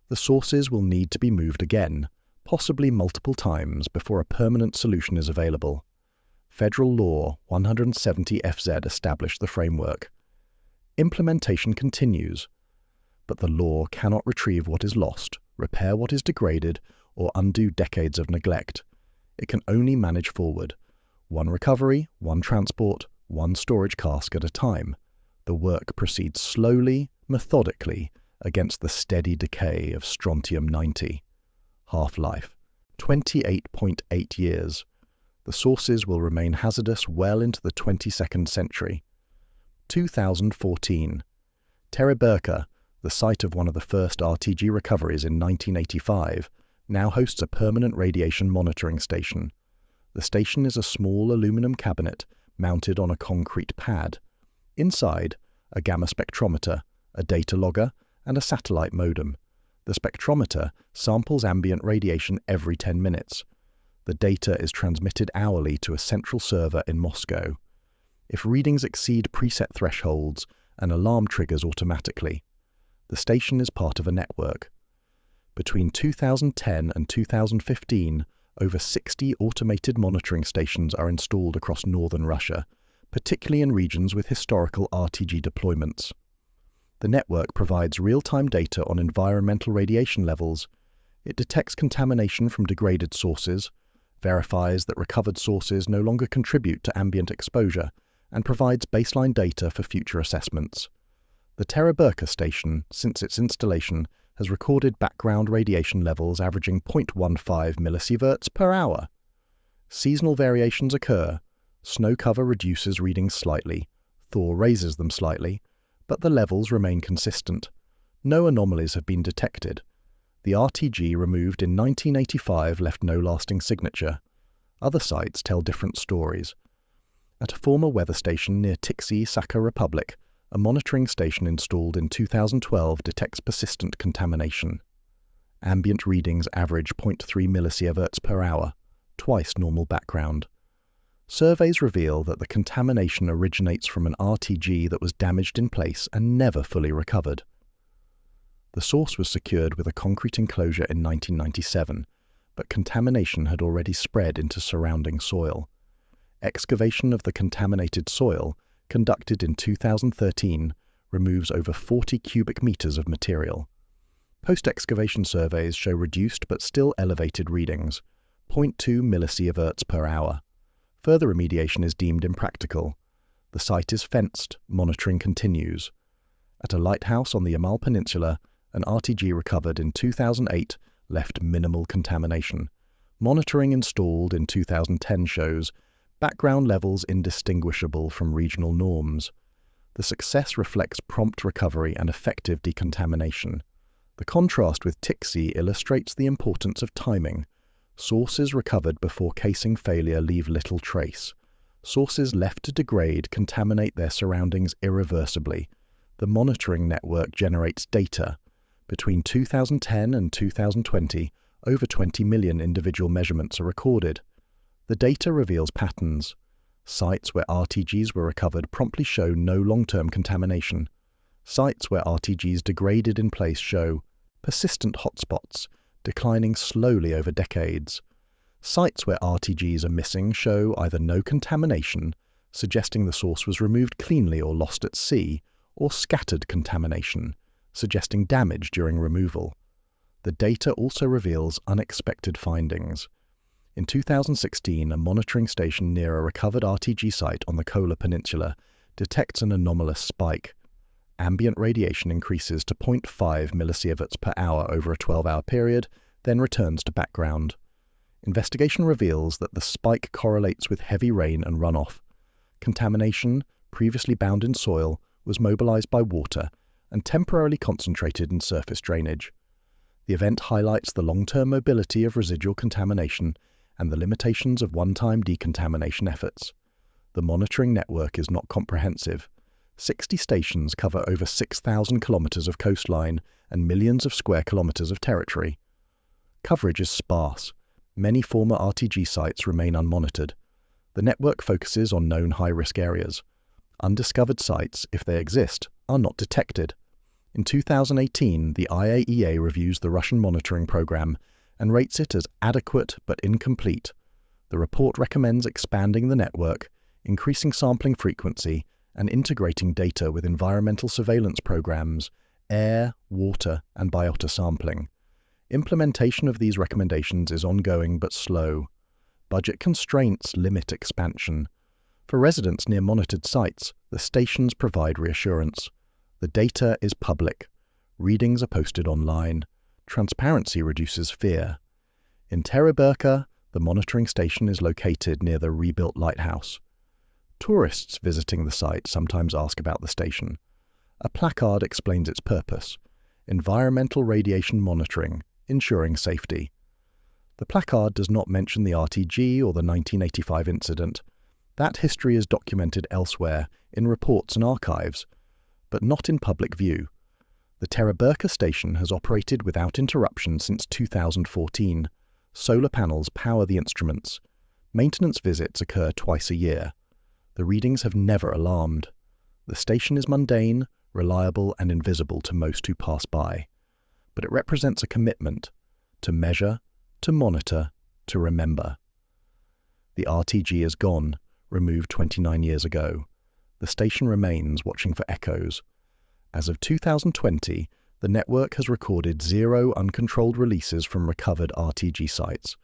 The sources will need to be moved again, possibly multiple times, before a permanent solution is available. Federal Law 170 FZ established the framework. Implementation continues, but the law cannot retrieve what is lost, repair what is degraded, or undo decades of neglect. It can only manage forward. One recovery, one transport, one storage cask at a time. The work proceeds slowly, methodically, against the steady decay of strontium-90. Half-life: 28.8 years. The sources will remain hazardous well into the 22nd century. 2014. Tereberka, the site of one of the first RTG recoveries in 1985, now hosts a permanent radiation monitoring station. The station is a small aluminum cabinet mounted on a concrete pad. Inside, a gamma spectrometer, a data logger, and a satellite modem. The spectrometer samples ambient radiation every 10 minutes. The data is transmitted hourly to a central server in Moscow. If readings exceed preset thresholds, an alarm triggers automatically. The station is part of a network. Between 2010 and 2015, over 60 automated monitoring stations are installed across northern Russia, particularly in regions with historical RTG deployments. The network provides real-time data on environmental radiation levels. It detects contamination from degraded sources, verifies that recovered sources no longer contribute to ambient exposure, and provides baseline data for future assessments. The Tereberka station, since its installation, has recorded background radiation levels averaging 0.15 millisieverts per hour. Seasonal variations occur. Snow cover reduces readings slightly, thaw raises them slightly, but the levels remain consistent. No anomalies have been detected. The RTG removed in 1985 left no lasting signature. Other sites tell different stories. At a former weather station near Tixi, Sakha Republic, a monitoring station installed in 2012 detects persistent contamination. Ambient readings average 0.3 millisieverts per hour, twice normal background. Surveys reveal that the contamination originates from an RTG that was damaged in place and never fully recovered. The source was secured with a concrete enclosure in 1997, but contamination had already spread into surrounding soil. Excavation of the contaminated soil, conducted in 2013, removes over 40 cubic meters of material. Post-excavation surveys show reduced but still elevated readings, 0.2 millisieverts per hour. Further remediation is deemed impractical. The site is fenced, monitoring continues. At a lighthouse on the Yamal Peninsula, an RTG recovered in 2008 left minimal contamination. Monitoring installed in 2010 shows background levels indistinguishable from regional norms. The success reflects prompt recovery and effective decontamination. The contrast with TICSI illustrates the importance of timing. Sources recovered before casing failure leave little trace. Sources left to degrade contaminate their surroundings irreversibly. The monitoring network generates data. Between 2010 and 2020, over 20 million individual measurements are recorded. The data reveals patterns. Sites where RTGs were recovered promptly show no long-term contamination. Sites where RTGs degraded in place show persistent hotspots, declining slowly over decades. Sites where RTGs are missing show either no contamination, suggesting the source was removed cleanly or lost at sea, or scattered contamination, suggesting damage during removal. The data also reveals unexpected findings. In 2016, a monitoring station near a recovered RTG site on the Kola Peninsula detects an anomalous spike. Ambient radiation increases to 0.5 millisieverts per hour over a 12-hour period, then returns to background. Investigation reveals that the spike correlates with heavy rain and runoff. Contamination, previously bound in soil, was mobilized by water and temporarily concentrated in surface drainage. The event highlights the long-term mobility of residual contamination and the limitations of one-time decontamination efforts. The monitoring network is not comprehensive. 60 stations cover over 6,000 kilometers of coastline and millions of square kilometers of territory. Coverage is sparse. Many former RTG sites remain unmonitored. The network focuses on known high-risk areas. Undiscovered sites, if they exist, are not detected. In 2018, the IAEA reviews the Russian monitoring program and rates it as adequate but incomplete. The report recommends expanding the network, increasing sampling frequency, and integrating data with environmental surveillance programs, air, water, and biota sampling. Implementation of these recommendations is ongoing but slow. Budget constraints limit expansion. For residents near monitored sites, the stations provide reassurance. The data is public. Readings are posted online. Transparency reduces fear. In Tereberka, the monitoring station is located near the rebuilt lighthouse. Tourists visiting the site sometimes ask about the station. A placard explains its purpose: environmental radiation monitoring, ensuring safety. The placard does not mention the RTG or the 1985 incident. That history is documented elsewhere, in reports and archives, but not in public view. The Tereberka station has operated without interruption since 2014. Solar panels power the instruments. Maintenance visits occur twice a year. The readings have never alarmed. The station is mundane, reliable, and invisible to most who pass by. But it represents a commitment to measure, to monitor, to remember. The RTG is gone, removed 29 years ago. The station remains, watching for echoes. As of 2020, the network has recorded 0 uncontrolled releases from recovered RTG sites.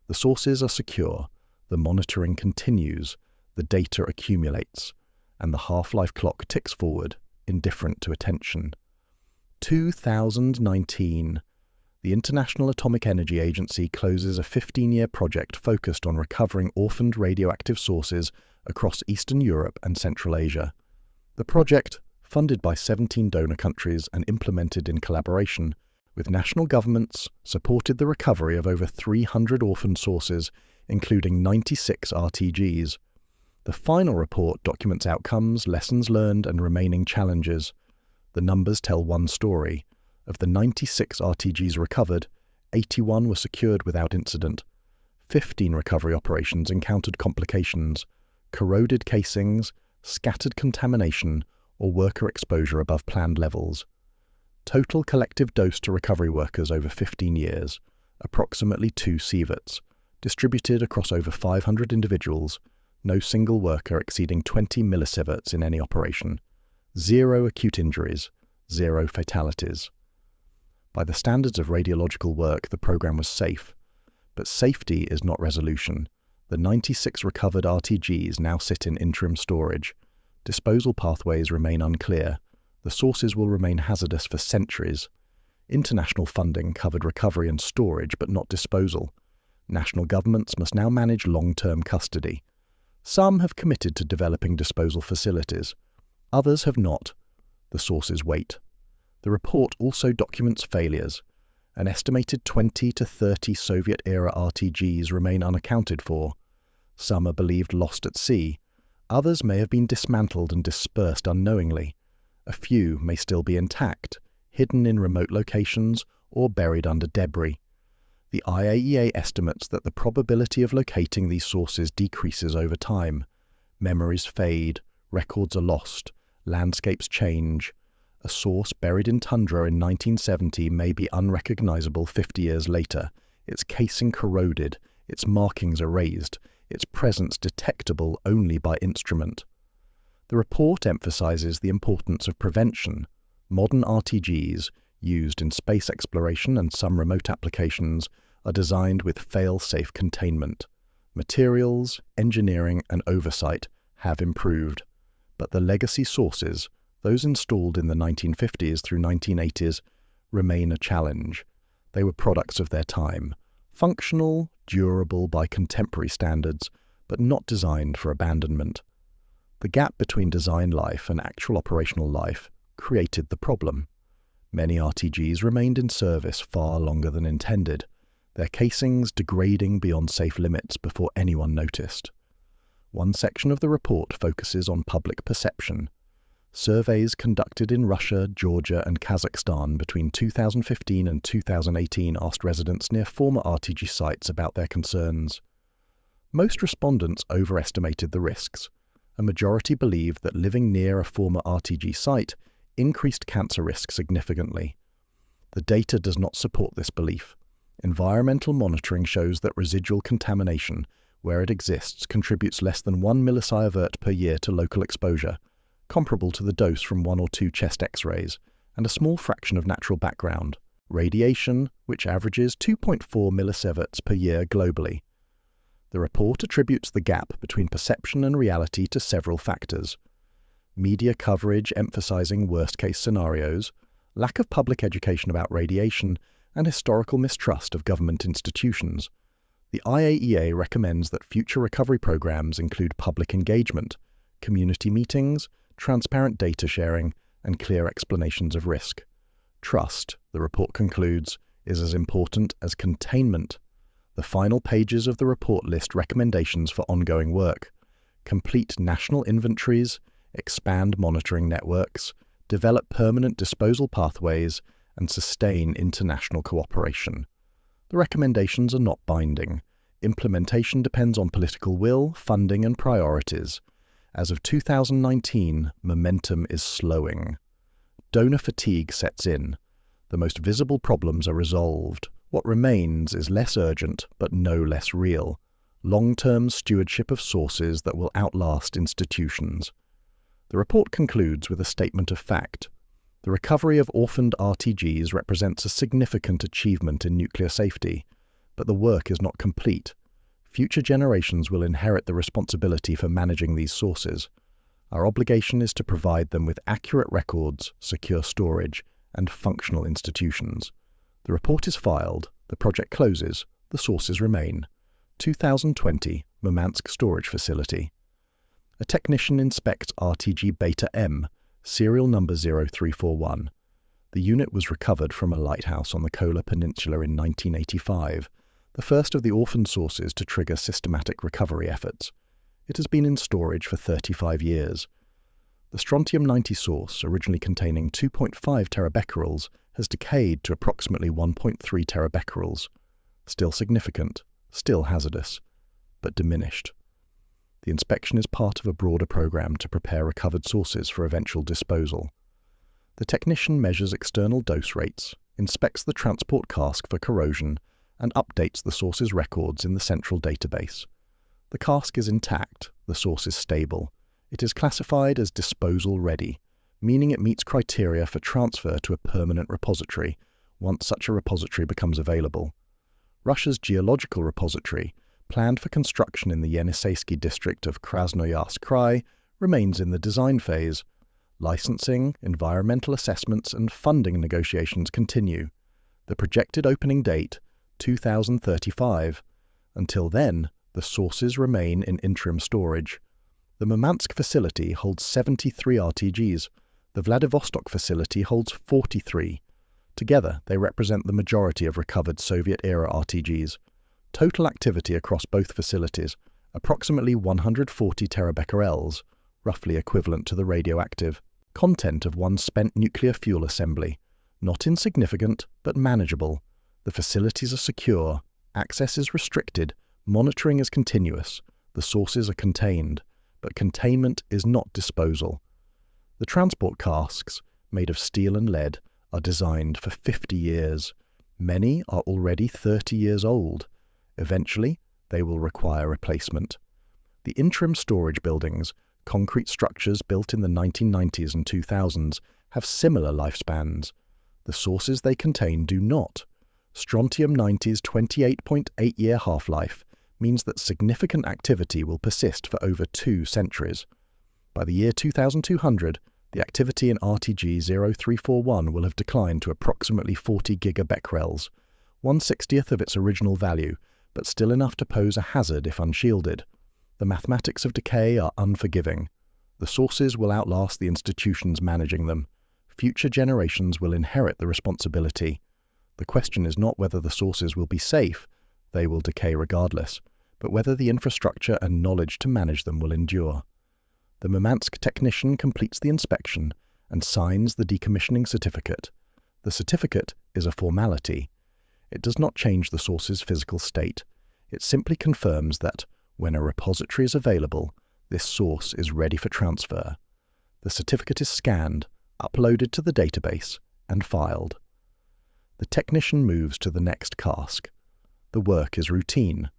The sources are secure, the monitoring continues, the data accumulates, and the half-life clock ticks forward, indifferent to attention. 2019. The International Atomic Energy Agency closes a 15-year project focused on recovering orphaned radioactive sources across Eastern Europe and Central Asia. The project, funded by 17 donor countries and implemented in collaboration with national governments, supported the recovery of over 300 orphaned sources, including 96 RTGs. The final report documents outcomes, lessons learned, and remaining challenges. The numbers tell one story. Of the 96 RTGs recovered, 81 were secured without incident. 15 recovery operations encountered complications: corroded casings, scattered contamination, or worker exposure above planned levels. Total collective dose to recovery workers over 15 years, approximately 2 sieverts, distributed across over 500 individuals, no single worker exceeding 20 millisieverts in any operation, 0 acute injuries, 0 fatalities. By the standards of radiological work, the program was safe, but safety is not resolution. The 96 recovered RTGs now sit in interim storage. Disposal pathways remain unclear. The sources will remain hazardous for centuries. International funding covered recovery and storage, but not disposal. National governments must now manage long-term custody. Some have committed to developing disposal facilities. Others have not. The sources wait. The report also documents failures. An estimated 20 to 30 Soviet-era RTGs remain unaccounted for. Some are believed lost at sea. Others may have been dismantled and dispersed unknowingly. A few may still be intact, hidden in remote locations or buried under debris. The IAEA estimates that the probability of locating these sources decreases over time. Memories fade, records are lost, landscapes change. A source buried in tundra in 1970 may be unrecognizable 50 years later, its casing corroded, its markings erased, its presence detectable only by instrument. The report emphasizes the importance of prevention. Modern RTGs, used in space exploration and some remote applications, are designed with fail-safe containment. Materials, engineering, and oversight have improved, but the legacy sources, those installed in the 1950s through 1980s, remain a challenge. They were products of their time, functional, durable by contemporary standards, but not designed for abandonment. The gap between design life and actual operational life created the problem. Many RTGs remained in service far longer than intended, their casings degrading beyond safe limits before anyone noticed. One section of the report focuses on public perception. Surveys conducted in Russia, Georgia, and Kazakhstan between 2015 and 2018 asked residents near former RTG sites about their concerns. Most respondents overestimated the risks. A majority believed that living near a former RTG site increased cancer risk significantly. The data does not support this belief. Environmental monitoring shows that residual contamination, where it exists, contributes less than 1 millisievert per year to local exposure, comparable to the dose from 1 or 2 chest X-rays, and a small fraction of natural background, radiation, which averages 2.4 millisieverts per year globally. The report attributes the gap between perception and reality to several factors: media coverage emphasizing worst-case scenarios, lack of public education about radiation, and historical mistrust of government institutions. The IAEA recommends that future recovery programs include public engagement, community meetings, transparent data sharing, and clear explanations of risk. Trust, the report concludes, is as important as containment. The final pages of the report list recommendations for ongoing work: complete national inventories, expand monitoring networks, develop permanent disposal pathways, and sustain international cooperation. The recommendations are not binding. Implementation depends on political will, funding, and priorities. As of 2019, momentum is slowing. Donor fatigue sets in. The most visible problems are resolved. What remains is less urgent, but no less real. Long-term stewardship of sources that will outlast institutions. The report concludes with a statement of fact. The recovery of orphaned RTGs represents a significant achievement in nuclear safety, but the work is not complete. Future generations will inherit the responsibility for managing these sources. Our obligation is to provide them with accurate records, secure storage, and functional institutions. The report is filed, the project closes, the sources remain. 2020, Murmansk Storage Facility. A technician inspects RTG Beta M, serial number 0341. The unit was recovered from a lighthouse on the Kola Peninsula in 1985, the first of the Orphan sources to trigger systematic recovery efforts. It has been in storage for 35 years. The Strontium-90 source, originally containing 2.5 terabecquerels, has decayed to approximately 1.3 terabecquerels. Still significant, still hazardous, but diminished. The inspection is part of a broader program to prepare recovered sources for eventual disposal. The technician measures external dose rates, inspects the transport cask for corrosion, and updates the source's records in the central database. The cask is intact, the source is stable. It is classified as disposal ready, meaning it meets criteria for transfer to a permanent repository once such a repository becomes available. Russia's geological repository, planned for construction in the Yeniseiski district of Krasnoyarsk Krai, remains in the design phase. Licensing, environmental assessments and funding negotiations continue. The projected opening date, 2035. Until then, the sources remain in interim storage. The Murmansk facility holds 73 RTGs. The Vladivostok facility holds 43. Together, they represent the majority of recovered Soviet-era RTGs. Total activity across both facilities, approximately 140 terabecquerels, roughly equivalent to the radioactive content of one spent nuclear fuel assembly. Not insignificant, but manageable. The facilities are secure, access is restricted, monitoring is continuous, the sources are contained, but containment is not disposal. The transport casks, made of steel and lead, are designed for 50 years. Many are already 30 years old. Eventually, they will require replacement. The interim storage buildings, concrete structures built in the 1990s and 2000s, have similar lifespans. The sources they contain do not. Strontium-90's 28.8-year half-life means that significant activity will persist for over 2 centuries. By the year 2200, the activity in RTG 0341 will have declined to approximately 40 gigabecquerels, 1/60th of its original value, but still enough to pose a hazard if unshielded. The mathematics of decay are unforgiving. The sources will outlast the institutions managing them. Future generations will inherit the responsibility. The question is not whether the sources will be safe, they will decay regardless, but whether the infrastructure and knowledge to manage them will endure. The Murmansk technician completes the inspection and signs the decommissioning certificate. The certificate is a formality. It does not change the source's physical state. It simply confirms that, when a repository is available, this source is ready for transfer. The certificate is scanned, uploaded to the database, and filed. The technician moves to the next cask. The work is routine.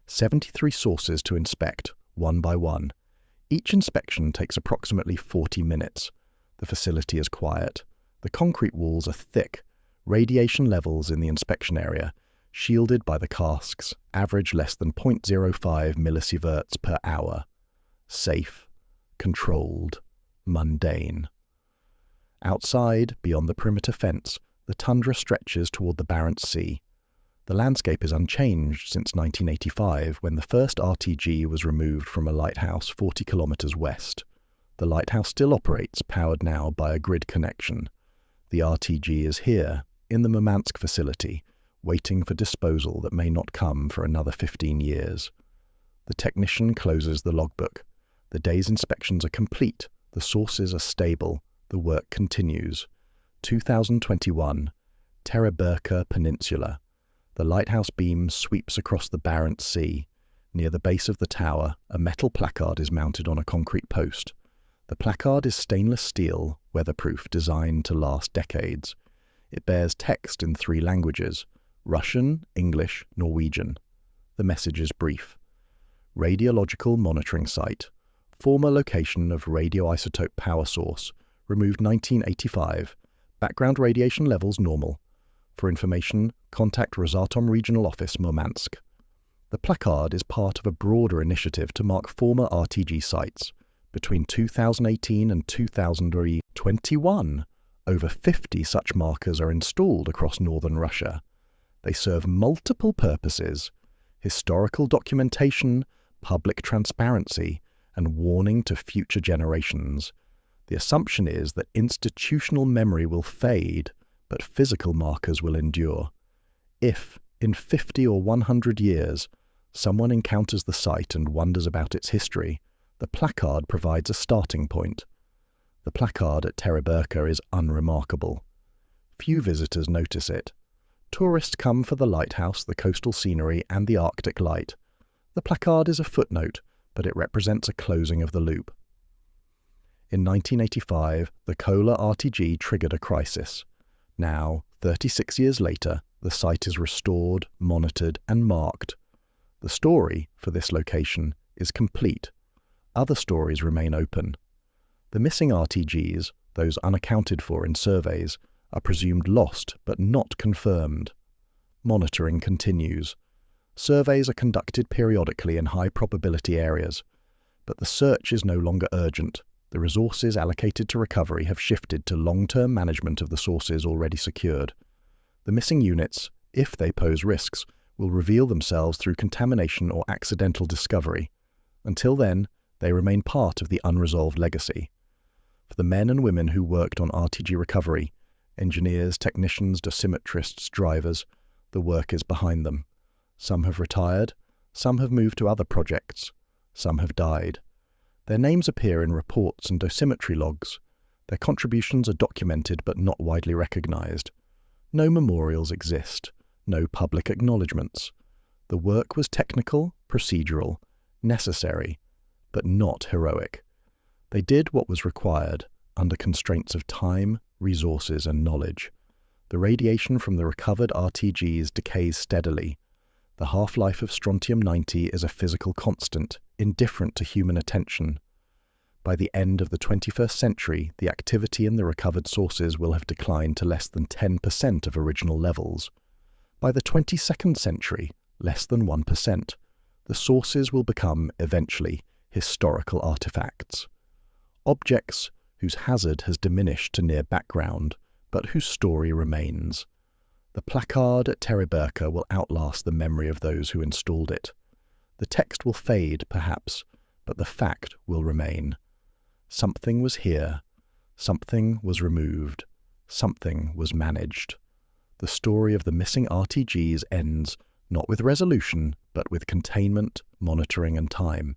73 sources to inspect, one by one. Each inspection takes approximately 40 minutes. The facility is quiet. The concrete walls are thick. Radiation levels in the inspection area, shielded by the casks, average less than 0.05 millisieverts per hour. Safe, controlled, mundane. Outside, beyond the perimeter fence, the tundra stretches toward the Barents Sea. The landscape is unchanged since 1985, when the first RTG was removed from a lighthouse 40 kilometers west. The lighthouse still operates, powered now by a grid connection. The RTG is here, in the Murmansk facility, waiting for disposal that may not come for another 15 years. The technician closes the logbook. The day's inspections are complete, the sources are stable, the work continues. 2021, Tereberka Peninsula. The lighthouse beam sweeps across the Barents Sea. Near the base of the tower, a metal placard is mounted on a concrete post. The placard is stainless steel, weatherproof, designed to last decades. It bears text in 3 languages: Russian, English, Norwegian. The message is brief. Radiological monitoring site. Former location of radioisotope power source. Removed 1985. Background radiation levels normal. For information, contact Rosatom Regional Office, Murmansk. The placard is part of a broader initiative to mark former RTG sites. Between 2018 and 2021, over 50 such markers are installed across northern Russia. They serve multiple purposes: historical documentation, public transparency, and warning to future generations. The assumption is that institutional memory will fade, but physical markers will endure. If, in 50 or 100 years, someone encounters the site and wonders about its history, the placard provides a starting point. The placard at Tereberka is unremarkable. Few visitors notice it. Tourists come for the lighthouse, the coastal scenery, and the Arctic light. The placard is a footnote, but it represents a closing of the loop. In 1985, the Kola RTG triggered a crisis. Now, 36 years later, the site is restored, monitored, and marked. The story for this location is complete. Other stories remain open. The missing RTGs, those unaccounted for in surveys, are presumed lost but not confirmed. Monitoring continues. Surveys are conducted periodically in high-probability areas, but the search is no longer urgent. The resources allocated to recovery have shifted to long-term management of the sources already secured. The missing units, if they pose risks, will reveal themselves through contamination or accidental discovery. Until then, they remain part of the unresolved legacy. For the men and women who worked on RTG recovery, engineers, technicians, dosimetrists, drivers, the work is behind them. Some have retired, some have moved to other projects, some have died. Their names appear in reports and dosimetry logs. Their contributions are documented but not widely recognized. No memorials exist, no public acknowledgements. The work was technical, procedural, necessary, but not heroic. They did what was required, under constraints of time, resources, and knowledge. The radiation from the recovered RTGs decays steadily. The half-life of Strontium-90 is a physical constant, indifferent to human attention. By the end of the 21st century, the activity in the recovered sources will have declined to less than 10% of original levels. By the 22nd century, less than 1%. The sources will become, eventually, historical artifacts. Objects whose hazard has diminished to near background, but whose story remains. The placard at Tereberka will outlast the memory of those who installed it. The text will fade, perhaps, but the fact will remain. Something was here, something was removed, something was managed. The story of the missing RTGs ends not with resolution, but with containment, monitoring, and time.